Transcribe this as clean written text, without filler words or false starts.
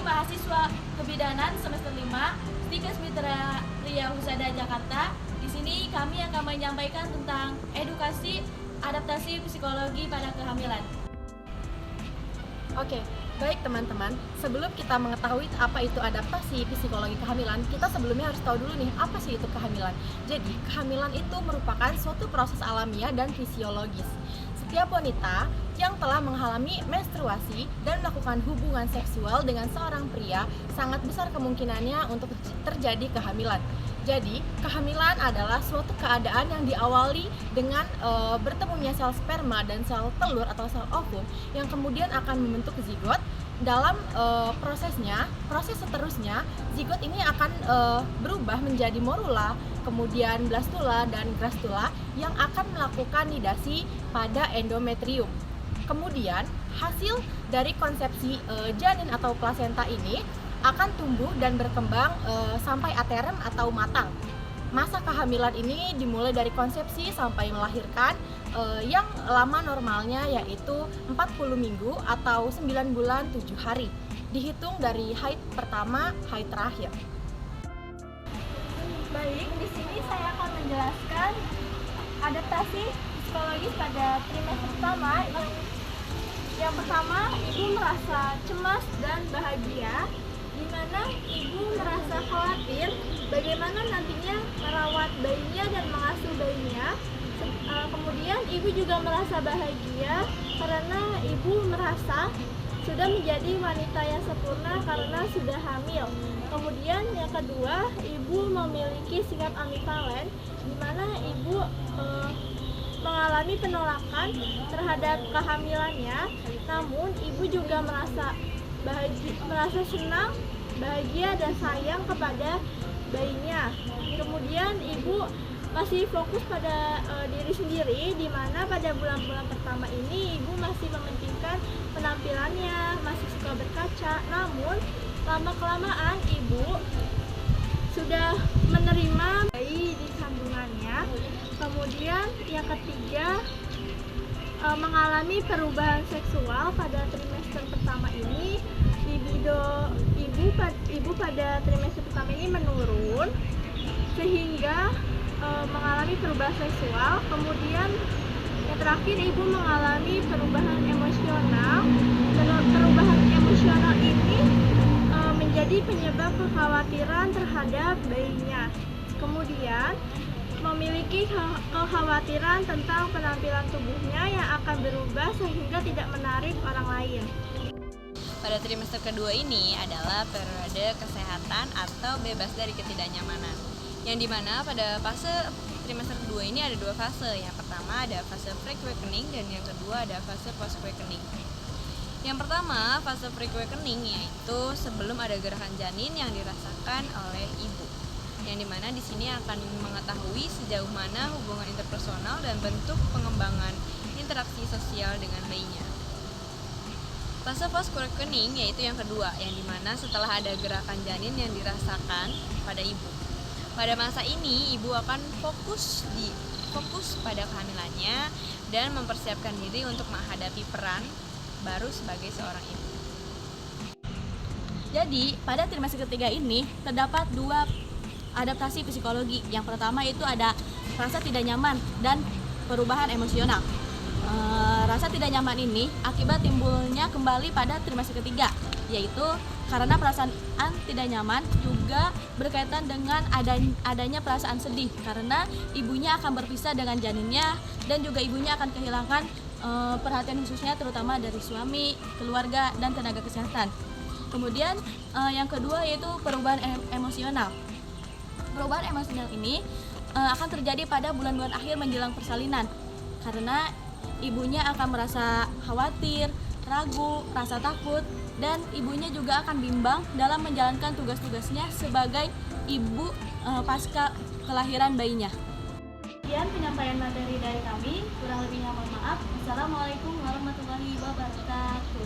mahasiswa kebidanan semester 5 Stikes Mitra Ria Husada Jakarta. Di sini kami akan menyampaikan tentang edukasi adaptasi psikologi pada kehamilan. Oke, baik teman-teman. Sebelum kita mengetahui apa itu adaptasi psikologi kehamilan, kita sebelumnya harus tahu dulu nih, apa sih itu kehamilan. Jadi, kehamilan itu merupakan suatu proses alamiah dan fisiologis. Setiap wanita yang telah mengalami menstruasi dan melakukan hubungan seksual dengan seorang pria, sangat besar kemungkinannya untuk terjadi kehamilan. Jadi, kehamilan adalah suatu keadaan yang diawali dengan bertemunya sel sperma dan sel telur atau sel ovum yang kemudian akan membentuk zigot. Dalam proses seterusnya, zigot ini akan berubah menjadi morula, kemudian blastula dan gastrula yang akan melakukan nidasi pada endometrium. Kemudian, hasil dari konsepsi janin atau plasenta ini akan tumbuh dan berkembang sampai aterem atau matang. Masa kehamilan ini dimulai dari konsepsi sampai melahirkan yang lama normalnya yaitu 40 minggu atau 9 bulan 7 hari. Dihitung dari haid pertama, haid terakhir. Baik, di sini saya akan menjelaskan adaptasi psikologis pada trimester pertama. Yang pertama, ibu merasa cemas dan bahagia, di mana ibu merasa khawatir bagaimana nantinya merawat bayinya dan mengasuh bayinya. Kemudian ibu juga merasa bahagia karena ibu merasa sudah menjadi wanita yang sempurna karena sudah hamil. Kemudian yang kedua, ibu memiliki sikap ambivalen, di mana ibu mengalami penolakan terhadap kehamilannya, namun ibu juga merasa senang, bahagia dan sayang kepada bayinya. Kemudian ibu masih fokus pada diri sendiri, di mana pada bulan-bulan pertama ini ibu masih mementingkan penampilannya, masih suka berkaca. Namun lama-kelamaan ibu sudah menerima bayi di kandungannya. Kemudian yang ketiga, mengalami perubahan seksual pada trimester pertama ini. Ibu pada trimester pertama ini menurun sehingga mengalami perubahan seksual. Kemudian yang terakhir, ibu mengalami perubahan emosional. Perubahan emosional ini menjadi penyebab kekhawatiran terhadap bayinya. Kemudian memiliki kekhawatiran tentang penampilan tubuhnya yang akan berubah sehingga tidak menarik orang lain. Pada trimester kedua ini adalah periode kesehatan atau bebas dari ketidaknyamanan, yang dimana pada fase trimester kedua ini ada dua fase. Yang pertama ada fase pre-quickening dan yang kedua ada fase post-quickening. Yang pertama, fase pre-quickening, yaitu sebelum ada gerakan janin yang dirasakan oleh ibu, yang dimana di sini akan mengetahui sejauh mana hubungan interpersonal dan bentuk pengembangan interaksi sosial dengan bayinya. Fase post-quickening yaitu yang kedua, yang dimana setelah ada gerakan janin yang dirasakan pada ibu. Pada masa ini, ibu akan fokus pada kehamilannya dan mempersiapkan diri untuk menghadapi peran baru sebagai seorang ibu. Jadi, pada trimester ketiga ini terdapat dua adaptasi psikologi. Yang pertama itu ada rasa tidak nyaman dan perubahan emosional. Rasa tidak nyaman ini akibat timbulnya kembali pada trimester ketiga, yaitu karena perasaan tidak nyaman juga berkaitan dengan adanya perasaan sedih karena ibunya akan berpisah dengan janinnya dan juga ibunya akan kehilangan perhatian khususnya terutama dari suami, keluarga, dan tenaga kesehatan. Kemudian yang kedua yaitu perubahan emosional. Perubahan emosional ini akan terjadi pada bulan-bulan akhir menjelang persalinan karena ibunya akan merasa khawatir, ragu, rasa takut, dan ibunya juga akan bimbang dalam menjalankan tugas-tugasnya sebagai ibu pasca kelahiran bayinya. Sekian penyampaian materi dari kami, kurang lebihnya mohon maaf. Assalamualaikum warahmatullahi wabarakatuh.